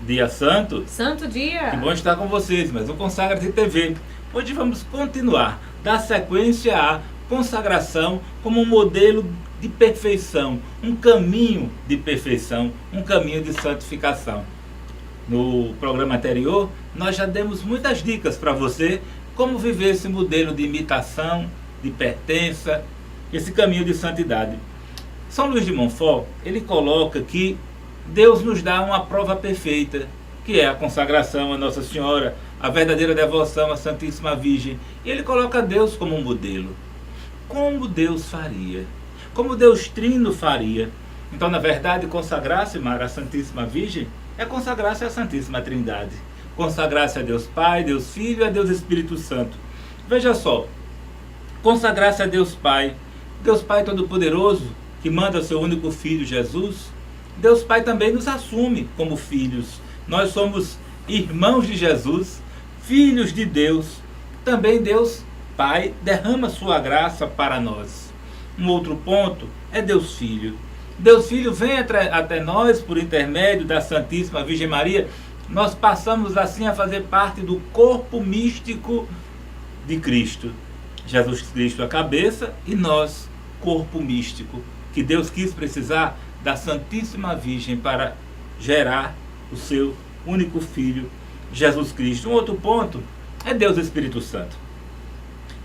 Dia Santo. Santo dia. Que bom estar com vocês, mas o Consagra-te TV. Hoje vamos continuar, dar sequência à consagração como um modelo de perfeição, um caminho de perfeição, um caminho de santificação. No programa anterior, nós já demos muitas dicas para você como viver esse modelo de imitação, de pertença, esse caminho de santidade. São Luís de Montfort, ele coloca que Deus nos dá uma prova perfeita, que é a consagração a Nossa Senhora, a verdadeira devoção à Santíssima Virgem. E ele coloca Deus como um modelo. Como Deus faria? Como Deus Trino faria? Então, na verdade, consagrar-se, Mara, à Santíssima Virgem é consagrar-se à Santíssima Trindade. Consagrar-se a Deus Pai, Deus Filho e a Deus Espírito Santo. Veja só, consagrar-se a Deus Pai Todo-Poderoso, que manda seu único Filho, Jesus. Deus Pai também nos assume como filhos. Nós somos irmãos de Jesus, filhos de Deus. Também Deus Pai derrama sua graça para nós. Um outro ponto é Deus Filho. Deus Filho vem até nós por intermédio da Santíssima Virgem Maria. Nós passamos assim a fazer parte do corpo místico de Cristo. Jesus Cristo a cabeça e nós, corpo místico, que Deus quis precisar da Santíssima Virgem para gerar o seu único Filho, Jesus Cristo. Um outro ponto é Deus Espírito Santo.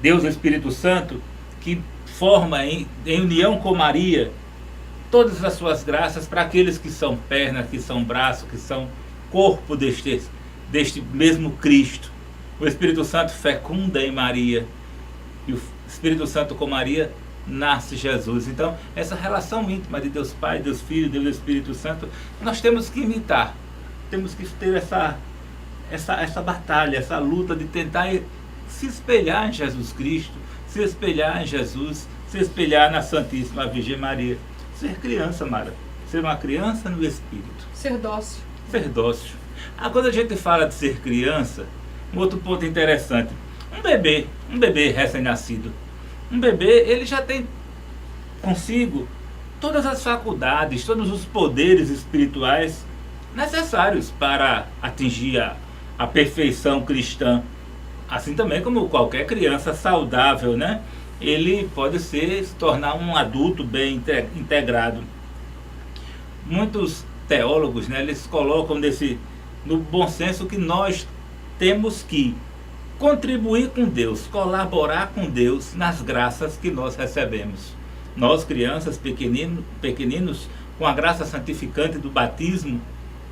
Deus Espírito Santo que forma em união com Maria todas as suas graças para aqueles que são pernas, que são braços, que são corpo deste mesmo Cristo. O Espírito Santo fecunda em Maria e o Espírito Santo com Maria nasce Jesus. Então, essa relação íntima de Deus Pai, Deus Filho, Deus Espírito Santo, nós temos que imitar. Temos que ter essa batalha, essa luta de tentar se espelhar em Jesus Cristo, se espelhar em Jesus, se espelhar na Santíssima Virgem Maria. Ser criança, Mara. Ser uma criança no Espírito. Ser dócil. Ser dócil. Quando a gente fala de ser criança, um outro ponto interessante. Um bebê recém-nascido. Um bebê, ele já tem consigo todas as faculdades, todos os poderes espirituais necessários para atingir a perfeição cristã. Assim também como qualquer criança saudável, né? Ele pode se tornar um adulto bem integrado. Muitos teólogos, né, eles colocam no bom senso que nós temos que contribuir com Deus, colaborar com Deus nas graças que nós recebemos. Nós, crianças, pequeninos, com a graça santificante do batismo,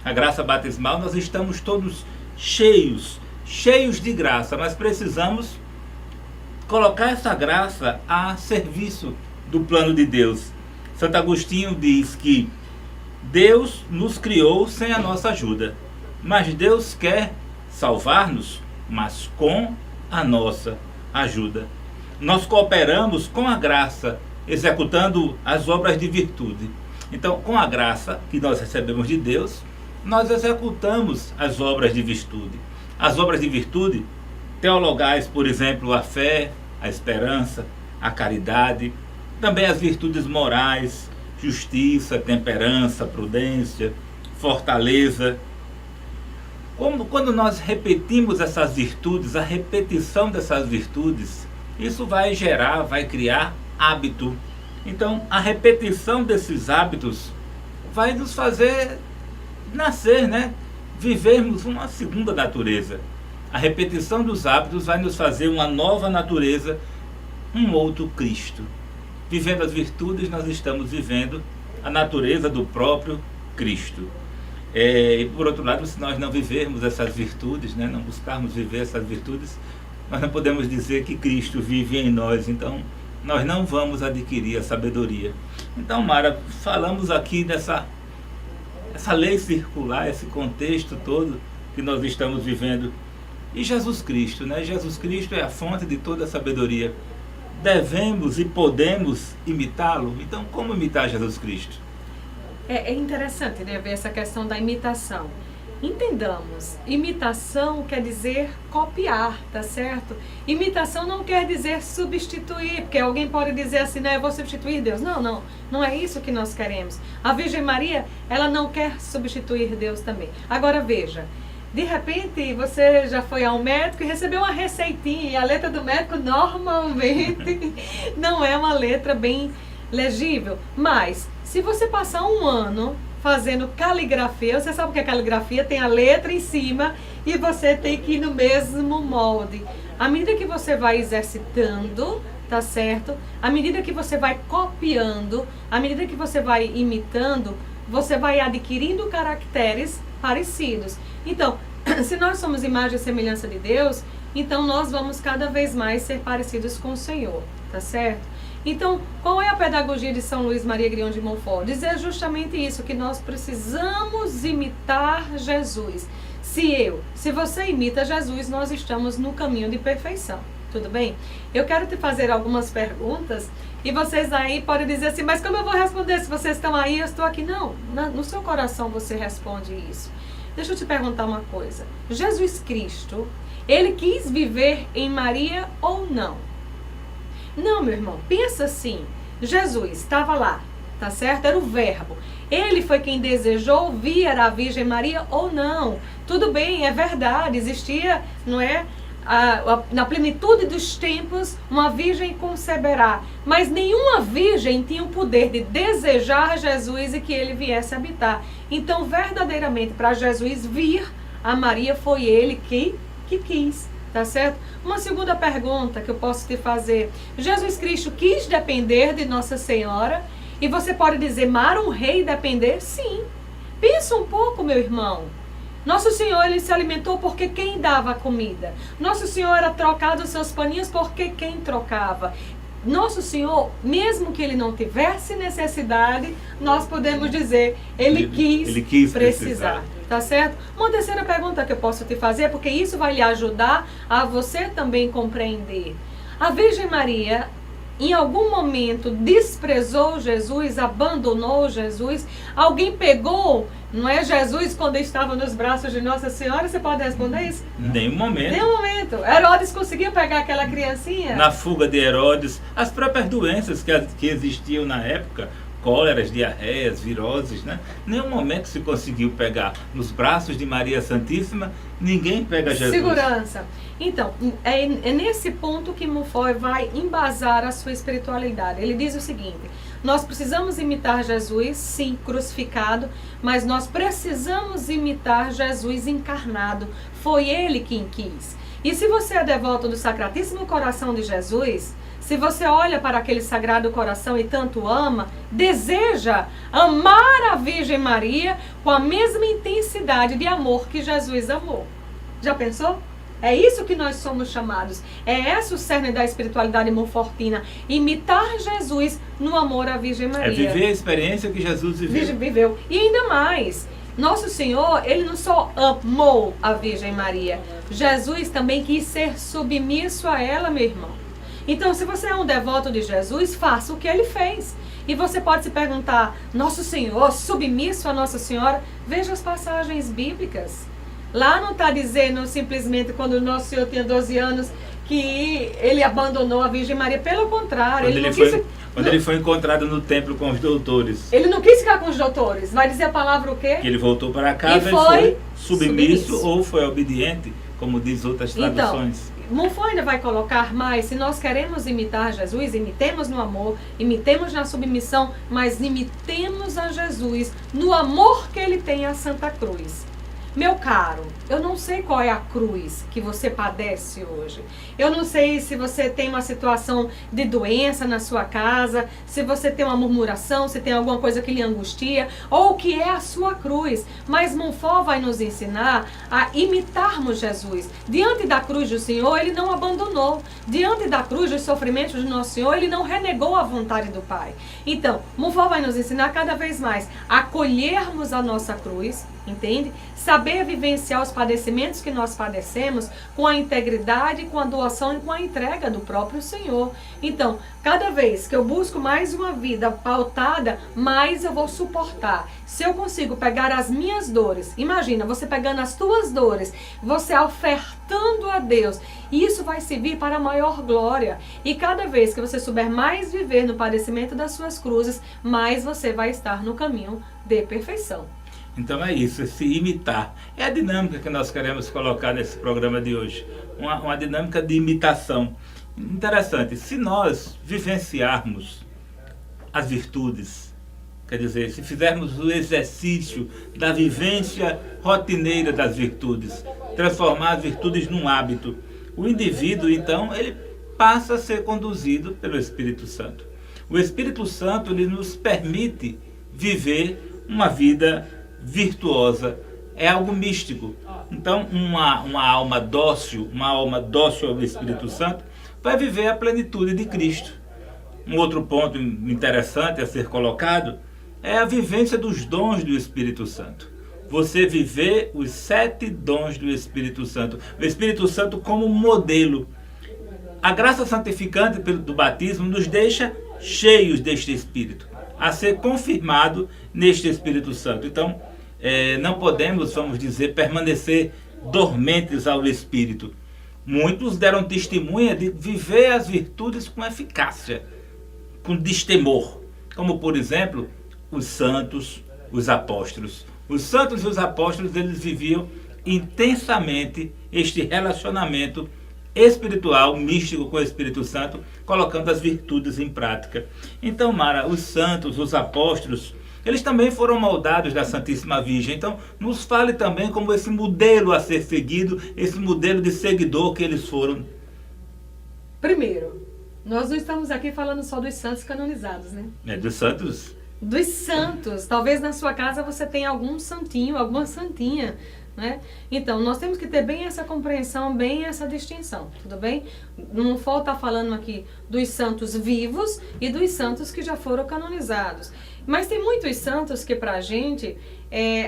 a graça batismal, nós estamos todos cheios de graça, mas precisamos colocar essa graça a serviço do plano de Deus. Santo Agostinho diz que Deus nos criou sem a nossa ajuda, mas Deus quer salvar-nos, mas com a nossa ajuda. Nós cooperamos com a graça, executando as obras de virtude. Então, com a graça que nós recebemos de Deus, nós executamos as obras de virtude. As obras de virtude teologais, por exemplo, a fé, a esperança, a caridade, também as virtudes morais, justiça, temperança, prudência, fortaleza. Quando nós repetimos essas virtudes, a repetição dessas virtudes, isso vai criar hábito. Então, a repetição desses hábitos vai nos fazer nascer, né? Vivermos uma segunda natureza. A repetição dos hábitos vai nos fazer uma nova natureza, um outro Cristo. Vivendo as virtudes, nós estamos vivendo a natureza do próprio Cristo. E por outro lado, se nós não vivermos essas virtudes, né, não buscarmos viver essas virtudes, nós não podemos dizer que Cristo vive em nós. Então, nós não vamos adquirir a sabedoria. Então, Mara, falamos aqui dessa lei circular, esse contexto todo que nós estamos vivendo. E Jesus Cristo, né? Jesus Cristo é a fonte de toda a sabedoria. Devemos e podemos imitá-lo. Então, como imitar Jesus Cristo? É interessante, né, ver essa questão da imitação. Entendamos, imitação quer dizer copiar, tá certo? Imitação não quer dizer substituir, porque alguém pode dizer assim, não, eu vou substituir Deus. Não é isso que nós queremos. A Virgem Maria, ela não quer substituir Deus também. Agora veja, de repente você já foi ao médico e recebeu uma receitinha, e a letra do médico normalmente não é uma letra bem legível, mas se você passar um ano fazendo caligrafia, você sabe que a caligrafia tem a letra em cima e você tem que ir no mesmo molde. À medida que você vai exercitando, tá certo? À medida que você vai copiando, à medida que você vai imitando, você vai adquirindo caracteres parecidos. Então, se nós somos imagem e semelhança de Deus, então nós vamos cada vez mais ser parecidos com o Senhor, tá certo? Então, qual é a pedagogia de São Luís Maria Grião de Montfort? Dizer justamente isso, que nós precisamos imitar Jesus. Se você imita Jesus, nós estamos no caminho de perfeição, tudo bem? Eu quero te fazer algumas perguntas e vocês aí podem dizer assim, mas como eu vou responder se vocês estão aí, eu estou aqui? Não, no seu coração você responde isso. Deixa eu te perguntar uma coisa. Jesus Cristo, ele quis viver em Maria ou não? Não, meu irmão, pensa assim, Jesus estava lá, tá certo? Era o verbo. Ele foi quem desejou vir a Virgem Maria ou não? Tudo bem, é verdade, existia, não é? Na plenitude dos tempos, uma virgem conceberá. Mas nenhuma virgem tinha o poder de desejar Jesus e que ele viesse habitar. Então, verdadeiramente, para Jesus vir a Maria, foi ele que quis. Tá certo? Uma segunda pergunta que eu posso te fazer. Jesus Cristo quis depender de Nossa Senhora? E você pode dizer, mar um rei depender? Sim. Pensa um pouco, meu irmão. Nosso Senhor, ele se alimentou porque quem dava a comida. Nosso Senhor era trocado os seus paninhos porque quem trocava. Nosso Senhor, mesmo que ele não tivesse necessidade, nós podemos dizer, ele quis precisar. Tá certo? Uma terceira pergunta que eu posso te fazer, porque isso vai lhe ajudar a você também compreender. A Virgem Maria, em algum momento, desprezou Jesus, abandonou Jesus? Alguém pegou, não é, Jesus quando estava nos braços de Nossa Senhora? Você pode responder isso? Nenhum momento. Nenhum momento. Herodes conseguia pegar aquela criancinha? Na fuga de Herodes, as próprias doenças que existiam na época, cóleras, diarreias, viroses, né? Nenhum momento se conseguiu pegar nos braços de Maria Santíssima, ninguém pega Jesus. Segurança. Então, é nesse ponto que Montfort vai embasar a sua espiritualidade. Ele diz o seguinte, nós precisamos imitar Jesus, sim, crucificado, mas nós precisamos imitar Jesus encarnado. Foi ele quem quis. E se você é devoto do Sacratíssimo Coração de Jesus, se você olha para aquele Sagrado Coração e tanto ama, deseja amar a Virgem Maria com a mesma intensidade de amor que Jesus amou. Já pensou? É isso que nós somos chamados. É esse o cerne da espiritualidade monfortina. Imitar Jesus no amor à Virgem Maria. É viver a experiência que Jesus viveu. E ainda mais, Nosso Senhor, ele não só amou a Virgem Maria, Jesus também quis ser submisso a ela, meu irmão. Então, se você é um devoto de Jesus, faça o que ele fez. E você pode se perguntar, Nosso Senhor, submisso a Nossa Senhora? Veja as passagens bíblicas. Lá não está dizendo simplesmente quando o Nosso Senhor tinha 12 anos que ele abandonou a Virgem Maria. Pelo contrário, quando ele foi encontrado no templo com os doutores. Ele não quis ficar com os doutores. Vai dizer a palavra o quê? Que ele voltou para casa e foi submisso ou foi obediente, como diz outras traduções. Então, Montfort ainda vai colocar mais, se nós queremos imitar Jesus, imitemos no amor, imitemos na submissão, mas imitemos a Jesus no amor que ele tem à Santa Cruz. Meu caro, eu não sei qual é a cruz que você padece hoje. Eu não sei se você tem uma situação de doença na sua casa, se você tem uma murmuração, se tem alguma coisa que lhe angustia, ou o que é a sua cruz. Mas Montfort vai nos ensinar a imitarmos Jesus. Diante da cruz do Senhor, ele não abandonou. Diante da cruz dos sofrimentos do nosso Senhor, ele não renegou a vontade do Pai. Então, Montfort vai nos ensinar cada vez mais a acolhermos a nossa cruz, entende? Saber vivenciar os padecimentos que nós padecemos com a integridade, com a doação e com a entrega do próprio Senhor. Então, cada vez que eu busco mais uma vida pautada, mais eu vou suportar. Se eu consigo pegar as minhas dores, imagina, você pegando as tuas dores, você ofertando a Deus, isso vai servir para a maior glória. E cada vez que você souber mais viver no padecimento das suas cruzes, mais você vai estar no caminho de perfeição. Então é isso, esse imitar. É a dinâmica que nós queremos colocar nesse programa de hoje. Uma dinâmica de imitação. Interessante, se nós vivenciarmos as virtudes, quer dizer, se fizermos o exercício da vivência rotineira das virtudes, transformar as virtudes num hábito, o indivíduo, então, ele passa a ser conduzido pelo Espírito Santo. O Espírito Santo, ele nos permite viver uma vida virtuosa. É algo místico. Então, uma alma dócil ao Espírito Santo, vai viver a plenitude de Cristo. Um outro ponto interessante a ser colocado é a vivência dos dons do Espírito Santo. Você viver os 7 dons do Espírito Santo. O Espírito Santo como modelo. A graça santificante do batismo nos deixa cheios deste Espírito, a ser confirmado neste Espírito Santo. Então, não podemos, vamos dizer, permanecer dormentes ao Espírito. Muitos deram testemunha de viver as virtudes com eficácia, com destemor, como por exemplo, os santos, os apóstolos. Os santos e os apóstolos, eles viviam intensamente este relacionamento espiritual, místico com o Espírito Santo, colocando as virtudes em prática. Então, Mara, os santos, os apóstolos, eles também foram moldados da Santíssima Virgem. Então, nos fale também como esse modelo a ser seguido, esse modelo de seguidor que eles foram. Primeiro, nós não estamos aqui falando só dos santos canonizados, né? Dos santos. Dos santos. Talvez na sua casa você tenha algum santinho, alguma santinha, né? Então, nós temos que ter bem essa compreensão, bem essa distinção, tudo bem? Não falta falando aqui dos santos vivos e dos santos que já foram canonizados. Mas tem muitos santos que pra gente,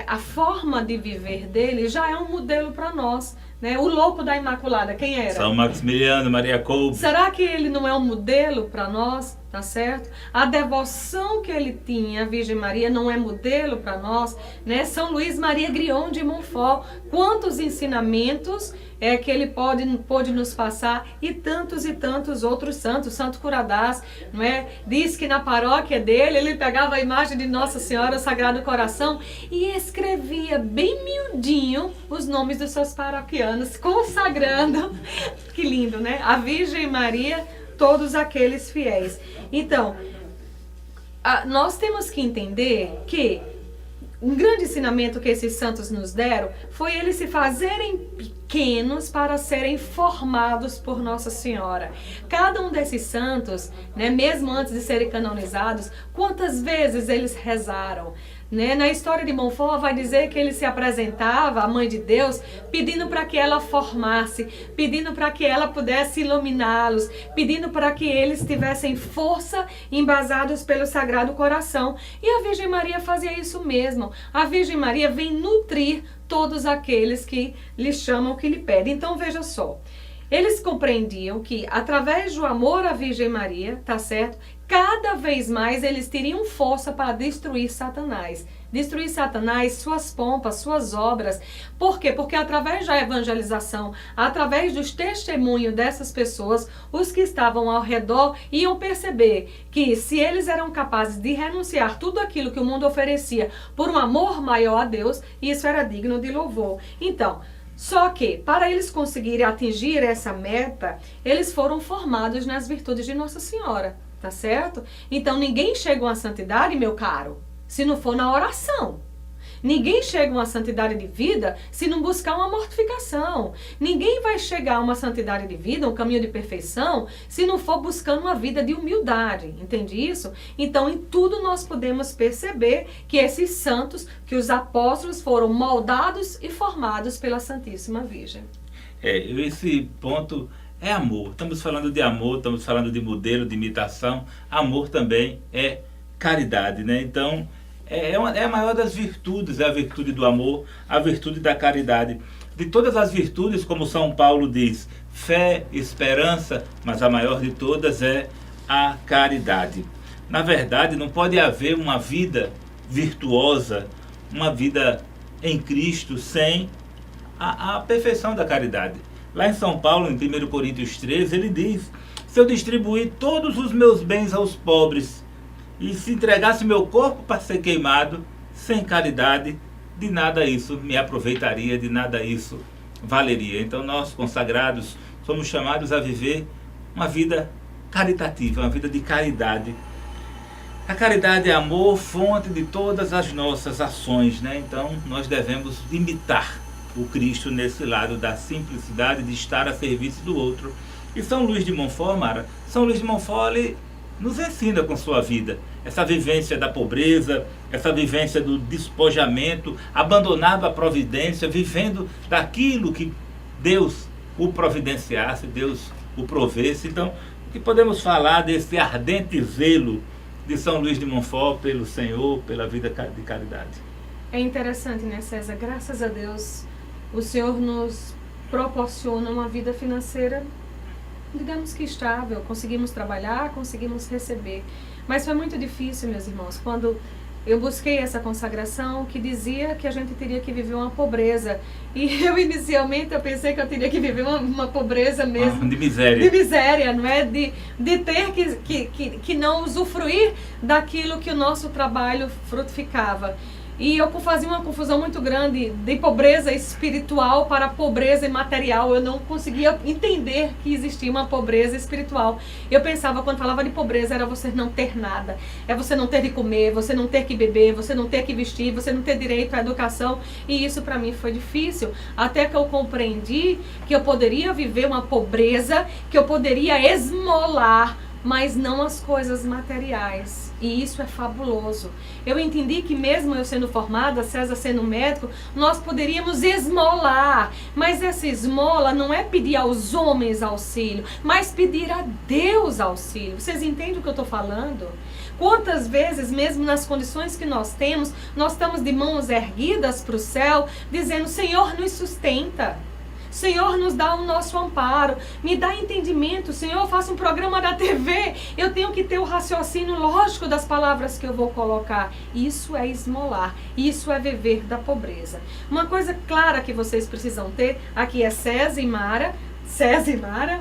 a forma de viver dele já é um modelo para nós, né? O louco da Imaculada, quem era? São Maximiliano, Maria Kolbe. Será que ele não é um modelo para nós? Tá certo? A devoção que ele tinha à Virgem Maria não é modelo para nós, né? São Luís Maria Grion de Montfort, quantos ensinamentos que ele pôde nos passar, e tantos outros santos. Santo Curadás, não é? Diz que na paróquia dele ele pegava a imagem de Nossa Senhora, o Sagrado Coração, e escrevia bem miudinho os nomes dos seus paroquianos, consagrando, que lindo, né? A Virgem Maria, todos aqueles fiéis. Então, nós temos que entender que um grande ensinamento que esses santos nos deram foi eles se fazerem pequenos para serem formados por Nossa Senhora. Cada um desses santos, né, mesmo antes de serem canonizados, quantas vezes eles rezaram? Né? Na história de Montfort vai dizer que ele se apresentava à Mãe de Deus pedindo para que ela formasse, pedindo para que ela pudesse iluminá-los, pedindo para que eles tivessem força embasados pelo Sagrado Coração. E a Virgem Maria fazia isso mesmo. A Virgem Maria vem nutrir todos aqueles que lhe chamam, que lhe pedem. Então veja só, eles compreendiam que através do amor à Virgem Maria, tá certo? Cada vez mais eles teriam força para destruir Satanás. Destruir Satanás, suas pompas, suas obras. Por quê? Porque através da evangelização, através dos testemunhos dessas pessoas, os que estavam ao redor iam perceber que se eles eram capazes de renunciar tudo aquilo que o mundo oferecia por um amor maior a Deus, isso era digno de louvor. Então, só que, para eles conseguirem atingir essa meta, eles foram formados nas virtudes de Nossa Senhora. Tá certo? Então ninguém chega a uma santidade, meu caro, se não for na oração. Ninguém chega a uma santidade de vida se não buscar uma mortificação. Ninguém vai chegar a uma santidade de vida, um caminho de perfeição, se não for buscando uma vida de humildade. Entende isso? Então, em tudo nós podemos perceber que esses santos, que os apóstolos foram moldados e formados pela Santíssima Virgem. Esse ponto é amor. Estamos falando de amor, estamos falando de modelo, de imitação. Amor também é caridade, né? Então, é a maior das virtudes, é a virtude do amor, a virtude da caridade. de todas as virtudes, como São Paulo diz, fé, esperança, mas a maior de todas é a caridade. Na verdade, não pode haver uma vida virtuosa, uma vida em Cristo, sem a perfeição da caridade. Lá em São Paulo, em 1 Coríntios 13, ele diz: se eu distribuir todos os meus bens aos pobres e se entregasse meu corpo para ser queimado, sem caridade, de nada isso me aproveitaria, de nada isso valeria. Então nós, consagrados, somos chamados a viver uma vida caritativa, uma vida de caridade. A caridade é amor, fonte de todas as nossas ações, né? Então nós devemos imitar o Cristo nesse lado da simplicidade de estar a serviço do outro. E São Luís de Montfort, Mara, São Luís de Montfort, ele nos ensina com sua vida essa vivência da pobreza, essa vivência do despojamento, abandonado à providência, vivendo daquilo que Deus o providenciasse, Deus o provesse. Então, o que podemos falar desse ardente zelo de São Luís de Montfort pelo Senhor, pela vida de caridade? É interessante, né, César? Graças a Deus, o Senhor nos proporciona uma vida financeira, digamos que estável. Conseguimos trabalhar, conseguimos receber. Mas foi muito difícil, meus irmãos, quando eu busquei essa consagração que dizia que a gente teria que viver uma pobreza. E eu inicialmente eu pensei que eu teria que viver uma pobreza mesmo. De miséria. De miséria, não é? De ter que não usufruir daquilo que o nosso trabalho frutificava. E eu fazia uma confusão muito grande de pobreza espiritual para pobreza material. Eu não conseguia entender que existia uma pobreza espiritual. Eu pensava, quando falava de pobreza, era você não ter nada. É você não ter de comer, você não ter que beber, você não ter que vestir, você não ter direito à educação. E isso para mim foi difícil. Até que eu compreendi que eu poderia viver uma pobreza, que eu poderia esmolar, mas não as coisas materiais. E isso é fabuloso. Eu entendi que mesmo eu sendo formada, César sendo médico, nós poderíamos esmolar. Mas essa esmola não é pedir aos homens auxílio, mas pedir a Deus auxílio. Vocês entendem o que eu estou falando? Quantas vezes, mesmo nas condições que nós temos, nós estamos de mãos erguidas para o céu, dizendo: Senhor, nos sustenta. Senhor, nos dá o nosso amparo, me dá entendimento. Senhor, eu faço um programa da TV, eu tenho que ter o raciocínio lógico das palavras que eu vou colocar. Isso é esmolar, isso é viver da pobreza. Uma coisa clara que vocês precisam ter, aqui é César e Mara,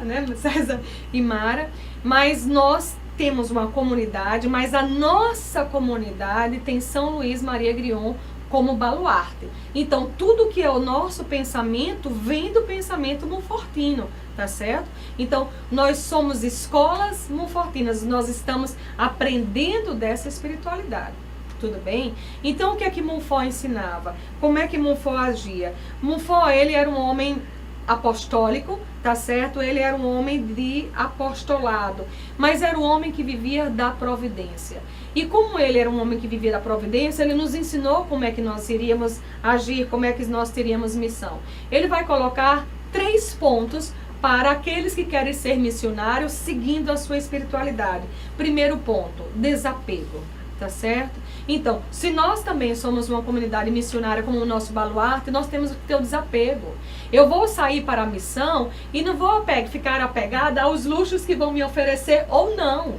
né? César e Mara, mas nós temos uma comunidade, mas a nossa comunidade tem São Luís Maria Grion como baluarte. Então, tudo que é o nosso pensamento vem do pensamento monfortino, tá certo? Então, nós somos escolas monfortinas, nós estamos aprendendo dessa espiritualidade. Tudo bem? Então, o que é que Montfort ensinava? Como é que Montfort agia? Montfort, ele era um homem apostólico, tá certo? Ele era um homem de apostolado, mas era um homem que vivia da providência. E como ele era um homem que vivia da providência, ele nos ensinou como é que nós iríamos agir, como é que nós teríamos missão. Ele vai colocar 3 pontos para aqueles que querem ser missionários seguindo a sua espiritualidade. Primeiro ponto, desapego, tá certo? Então, se nós também somos uma comunidade missionária como o nosso baluarte, nós temos que ter o desapego. Eu vou sair para a missão e não vou ficar apegada aos luxos que vão me oferecer ou não.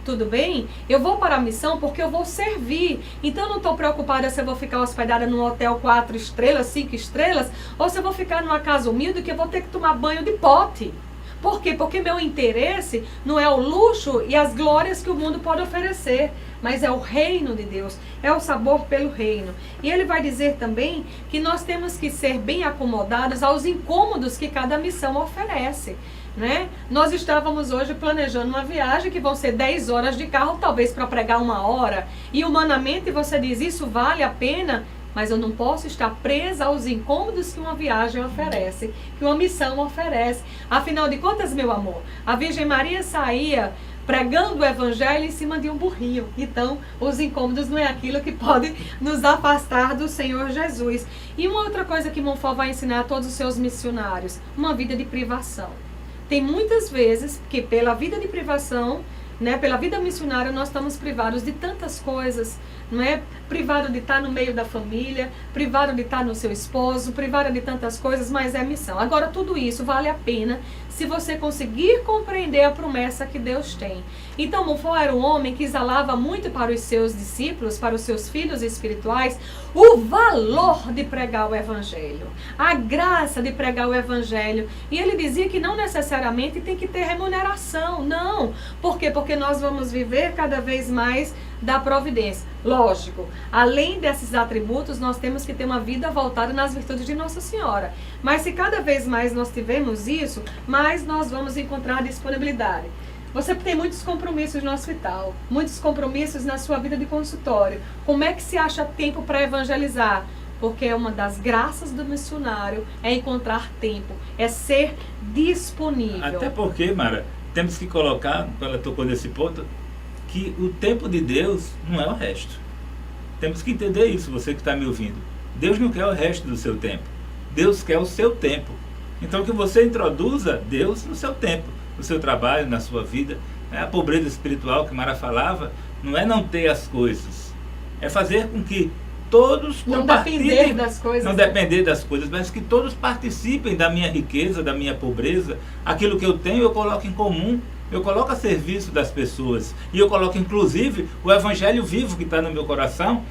Tudo bem? Eu vou para a missão porque eu vou servir. Então eu não estou preocupada se eu vou ficar hospedada num hotel 4 estrelas, 5 estrelas, ou se eu vou ficar numa casa humilde que eu vou ter que tomar banho de pote. Por quê? Porque meu interesse não é o luxo e as glórias que o mundo pode oferecer, mas é o reino de Deus, é o sabor pelo reino. E ele vai dizer também que nós temos que ser bem acomodados aos incômodos que cada missão oferece, né? Nós estávamos hoje planejando uma viagem que vão ser 10 horas de carro, talvez para pregar 1 hora. E humanamente você diz, isso vale a pena? Mas eu não posso estar presa aos incômodos que uma viagem oferece, que uma missão oferece. Afinal de contas, meu amor, a Virgem Maria saía pregando o evangelho em cima de um burrinho. Então, os incômodos não é aquilo que pode nos afastar do Senhor Jesus. E uma outra coisa que Montfort vai ensinar a todos os seus missionários, uma vida de privação. Tem muitas vezes que pela vida de privação, né? Pela vida missionária nós estamos privados de tantas coisas, não é? Privado de estar no meio da família, privado de estar no seu esposo, privado de tantas coisas, mas é missão. Agora tudo isso vale a pena se você conseguir compreender a promessa que Deus tem. Então Monfort era um homem que exalava muito para os seus discípulos, para os seus filhos espirituais, o valor de pregar o Evangelho, a graça de pregar o Evangelho. E ele dizia que não necessariamente tem que ter remuneração, não. Por quê? Porque nós vamos viver cada vez mais da providência. Lógico, além desses atributos, nós temos que ter uma vida voltada nas virtudes de Nossa Senhora. Mas se cada vez mais nós tivermos isso, mais nós vamos encontrar disponibilidade. Você tem muitos compromissos no hospital, muitos compromissos na sua vida de consultório. Como é que se acha tempo para evangelizar? Porque uma das graças do missionário é encontrar tempo, é ser disponível. Até porque, Mara, temos que colocar, quando ela tocou nesse ponto, que o tempo de Deus não é o resto. Temos que entender isso, você que está me ouvindo. Deus não quer o resto do seu tempo. Deus quer o seu tempo. Então que você introduza Deus no seu tempo, no seu trabalho, na sua vida. A pobreza espiritual que Mara falava não é não ter as coisas. É fazer com que todos não depender das coisas. Não depender das coisas, mas que todos participem da minha riqueza, da minha pobreza. Aquilo que eu tenho eu coloco em comum. Eu coloco a serviço das pessoas. E eu coloco, inclusive, o Evangelho vivo que está no meu coração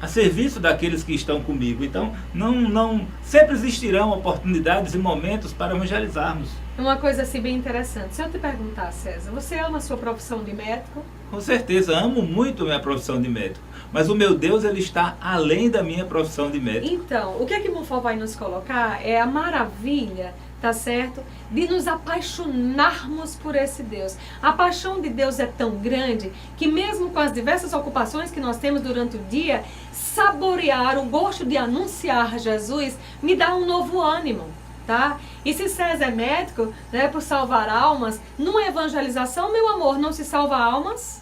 a serviço daqueles que estão comigo. Então, não sempre existirão oportunidades e momentos para evangelizarmos. Uma coisa assim bem interessante. Se eu te perguntar, César, você ama a sua profissão de médico? Com certeza, amo muito a minha profissão de médico. Mas o meu Deus, ele está além da minha profissão de médico. Então, o que é que Monfort vai nos colocar é a maravilha, tá certo? De nos apaixonarmos por esse Deus. A paixão de Deus é tão grande que mesmo com as diversas ocupações que nós temos durante o dia, saborear o gosto de anunciar Jesus me dá um novo ânimo, tá? E se César é médico, né, por salvar almas, numa evangelização, meu amor, não se salva almas?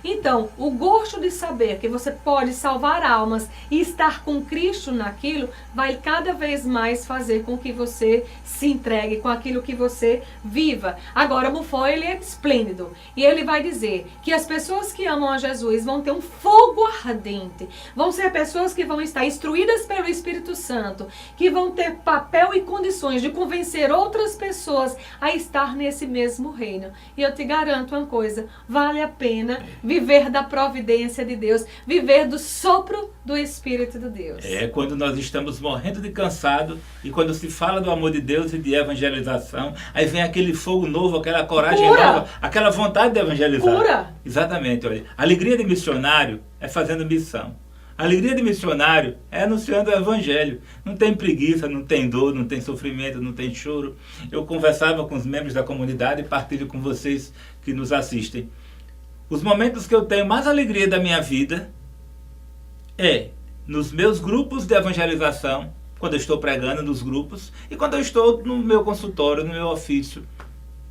Então, o gosto de saber que você pode salvar almas e estar com Cristo naquilo, vai cada vez mais fazer com que você se entregue com aquilo que você viva. Agora, Monfort, ele é esplêndido. E ele vai dizer que as pessoas que amam a Jesus vão ter um fogo ardente. Vão ser pessoas que vão estar instruídas pelo Espírito Santo, que vão ter papel e condições de convencer outras pessoas a estar nesse mesmo reino. E eu te garanto uma coisa, vale a pena viver da providência de Deus, viver do sopro do Espírito de Deus. É quando nós estamos morrendo de cansado e quando se fala do amor de Deus e de evangelização, aí vem aquele fogo novo, aquela coragem nova, aquela vontade de evangelizar. Cura. Exatamente, olha. A alegria de missionário é fazendo missão. A alegria de missionário é anunciando o evangelho. Não tem preguiça, não tem dor, não tem sofrimento, não tem choro. Eu conversava com os membros da comunidade e partilho com vocês que nos assistem. Os momentos que eu tenho mais alegria da minha vida é nos meus grupos de evangelização, quando eu estou pregando nos grupos, e quando eu estou no meu consultório, no meu ofício,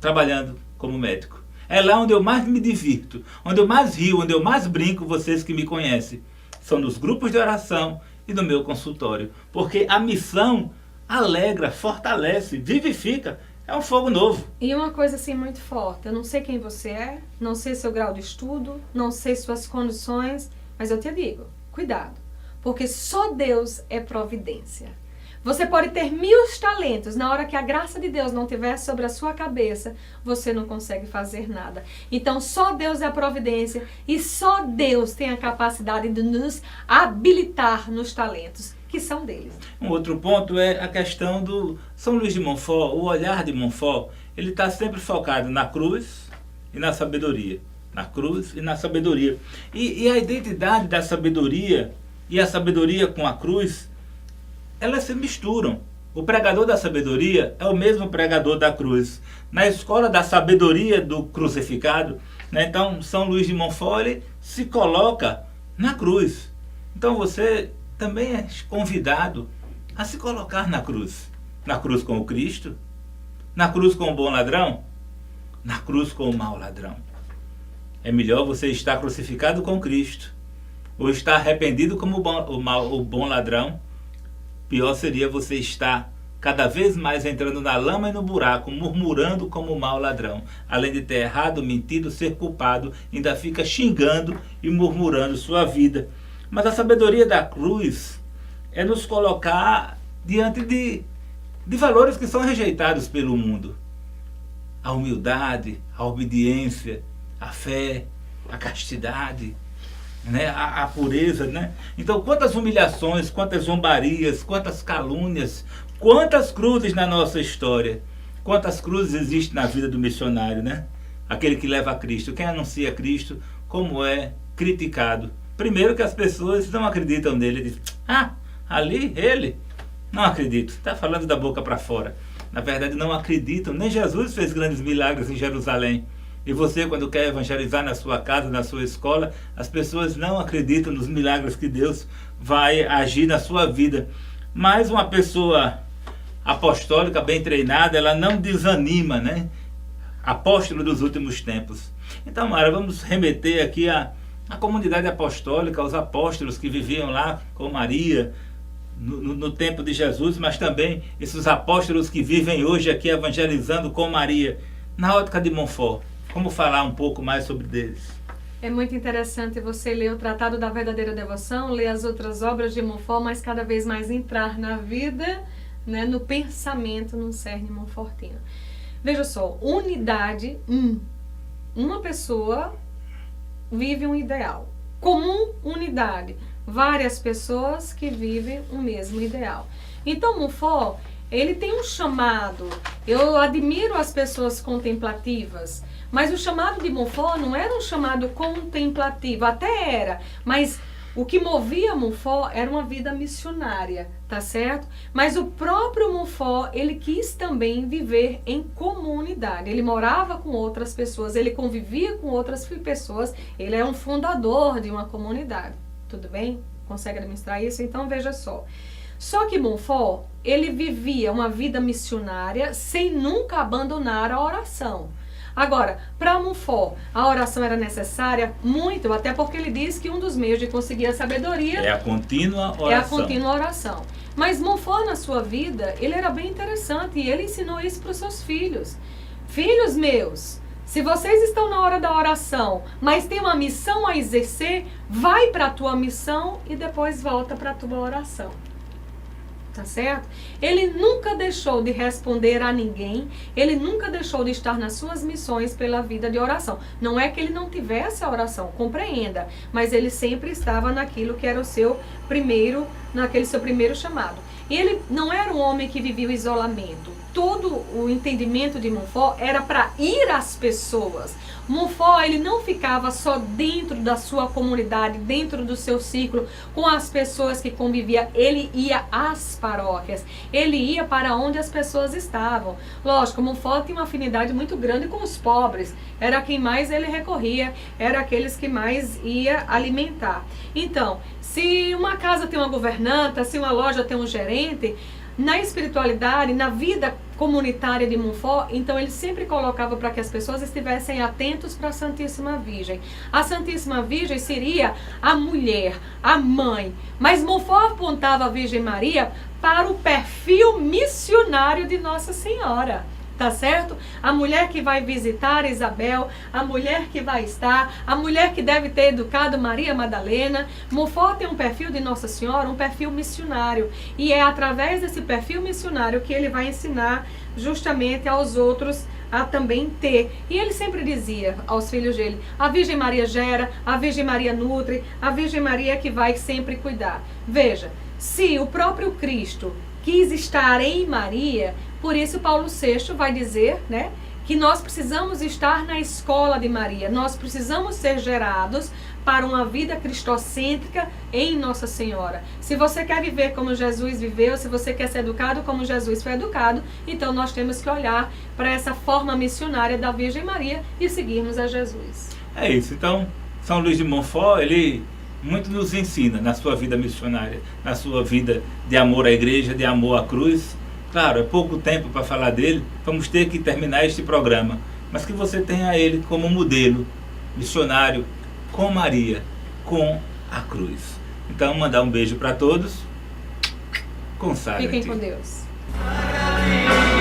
trabalhando como médico. É lá onde eu mais me divirto, onde eu mais rio, onde eu mais brinco, vocês que me conhecem. São nos grupos de oração e no meu consultório. Porque a missão alegra, fortalece, vivifica. É um fogo novo. E uma coisa assim muito forte, eu não sei quem você é, não sei seu grau de estudo, não sei suas condições, mas eu te digo, cuidado, porque só Deus é providência. Você pode ter 1000 talentos, na hora que a graça de Deus não estiver sobre a sua cabeça, você não consegue fazer nada. Então só Deus é a providência e só Deus tem a capacidade de nos habilitar nos talentos que são deles. Um outro ponto é a questão do São Luís de Montfort. O olhar de Montfort, ele está sempre focado na cruz e na sabedoria. Na cruz e na sabedoria. E a identidade da sabedoria e a sabedoria com a cruz, elas se misturam. O pregador da sabedoria é o mesmo pregador da cruz. Na escola da sabedoria do crucificado, né, então São Luís de Montfort ele se coloca na cruz. Então você também é convidado a se colocar na cruz. Na cruz com o Cristo, na cruz com o bom ladrão, na cruz com o mau ladrão. É melhor você estar crucificado com Cristo, ou estar arrependido como o bom ladrão. Pior seria você estar cada vez mais entrando na lama e no buraco, murmurando como um mau ladrão. Além de ter errado, mentido, ser culpado, ainda fica xingando e murmurando sua vida. Mas a sabedoria da cruz é nos colocar diante de valores que são rejeitados pelo mundo. A humildade, a obediência, a fé, a castidade, né? A pureza, né? Então, quantas humilhações, quantas zombarias, quantas calúnias, quantas cruzes na nossa história, quantas cruzes existem na vida do missionário, né? Aquele que leva a Cristo, quem anuncia Cristo, como é criticado. Primeiro que as pessoas não acreditam nele, dizem, ali, ele, não acredito, está falando da boca para fora. Na verdade não acreditam, nem Jesus fez grandes milagres em Jerusalém. E você, quando quer evangelizar na sua casa, na sua escola, as pessoas não acreditam nos milagres que Deus vai agir na sua vida. Mas uma pessoa apostólica, bem treinada, ela não desanima, né? Apóstolo dos últimos tempos. Então, Mara, vamos remeter aqui a comunidade apostólica, aos apóstolos que viviam lá com Maria, no tempo de Jesus, mas também esses apóstolos que vivem hoje aqui evangelizando com Maria, na ótica de Montfort. Como falar um pouco mais sobre eles? É muito interessante você ler o Tratado da Verdadeira Devoção, ler as outras obras de Montfort, mas cada vez mais entrar na vida, né, no pensamento, no cerne montfortino. Veja só, unidade, uma pessoa vive um ideal. Comum, unidade. Várias pessoas que vivem o mesmo ideal. Então, Montfort, ele tem um chamado. Eu admiro as pessoas contemplativas, mas o chamado de Montfort não era um chamado contemplativo, até era, mas o que movia Montfort era uma vida missionária, tá certo? Mas o próprio Montfort, ele quis também viver em comunidade. Ele morava com outras pessoas, ele convivia com outras pessoas, ele é um fundador de uma comunidade. Tudo bem? Consegue administrar isso? Então veja só. Só que Montfort, ele vivia uma vida missionária sem nunca abandonar a oração. Agora, para Montfort, a oração era necessária muito, até porque ele diz que um dos meios de conseguir a sabedoria é a contínua oração. É a contínua oração. Mas Montfort, na sua vida, ele era bem interessante e ele ensinou isso para os seus filhos. Filhos meus, se vocês estão na hora da oração, mas tem uma missão a exercer, vai para a tua missão e depois volta para a tua oração. Tá certo? Ele nunca deixou de responder a ninguém, ele nunca deixou de estar nas suas missões pela vida de oração. Não é que ele não tivesse a oração, compreenda, mas ele sempre estava naquilo que era o seu primeiro, naquele seu primeiro chamado. E ele não era um homem que vivia o isolamento. Todo o entendimento de Montfort era para ir às pessoas. Montfort, ele não ficava só dentro da sua comunidade, dentro do seu ciclo, com as pessoas que conviviam. Ele ia às paróquias, ele ia para onde as pessoas estavam. Lógico, Montfort tinha uma afinidade muito grande com os pobres. Era quem mais ele recorria, era aqueles que mais ia alimentar. Então, se uma casa tem uma governanta, se uma loja tem um gerente, na espiritualidade, na vida comunitária de Montfort, então ele sempre colocava para que as pessoas estivessem atentos para a Santíssima Virgem. A Santíssima Virgem seria a mulher, a mãe, mas Montfort apontava a Virgem Maria para o perfil missionário de Nossa Senhora. Tá certo? A mulher que vai visitar Isabel, a mulher que vai estar, a mulher que deve ter educado Maria Madalena. Montfort tem um perfil de Nossa Senhora, um perfil missionário. E é através desse perfil missionário que ele vai ensinar justamente aos outros a também ter. E ele sempre dizia aos filhos dele, a Virgem Maria gera, a Virgem Maria nutre, a Virgem Maria que vai sempre cuidar. Veja, se o próprio Cristo quis estar em Maria, por isso Paulo VI vai dizer, né, que nós precisamos estar na escola de Maria, nós precisamos ser gerados para uma vida cristocêntrica em Nossa Senhora. Se você quer viver como Jesus viveu, se você quer ser educado como Jesus foi educado, então nós temos que olhar para essa forma missionária da Virgem Maria e seguirmos a Jesus. É isso, então São Luís de Montfort, ele muito nos ensina na sua vida missionária, na sua vida de amor à igreja, de amor à cruz. Claro, é pouco tempo para falar dele, vamos ter que terminar este programa, mas que você tenha ele como modelo missionário, com Maria, com a cruz. Então, mandar um beijo para todos. Consagra-te. Fiquem com Deus. assim.